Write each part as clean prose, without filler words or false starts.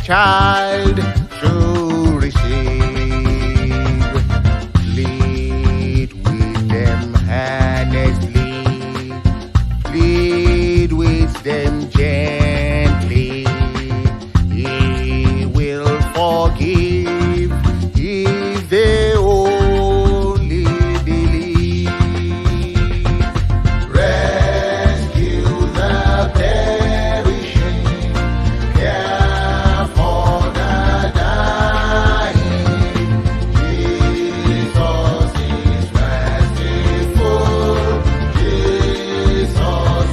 child should receive. Plead with them earnestly, plead with them gently. He will forgive if they only believe. Rescue the perishing, care for the dying. Jesus is merciful, Jesus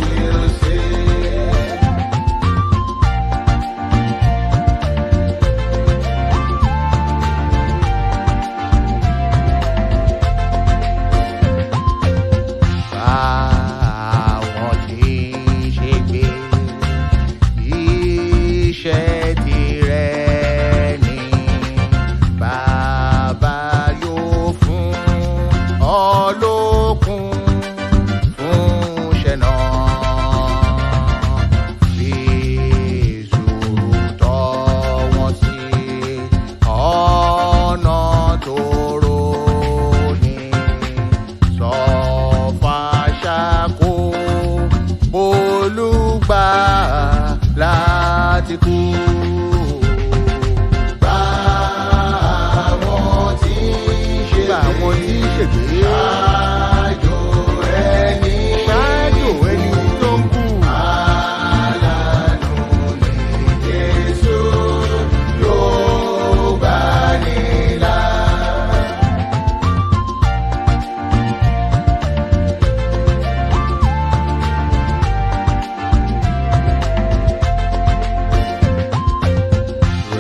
will save. Àwọn tí ń ṣègbè, iṣẹ́ tirẹ̀ ni. Bàbá yóò fún ọ lókun fún iṣẹ́ náà. Fi sùúrù tọ́ wọn sí ọ̀nà tóóró ni. Sọ fàṣàkó olùgbà láti kú. Gbà àwọn tí ń ṣègbè. Ṣãjo ẹni tó ń kú. Alãnu ni Jesu yóò gbà ní là.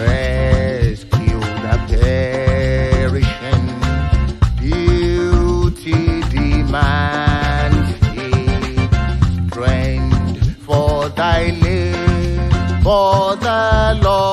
Rescue the perishing, duty demands it. Strength for thy labor, the Lord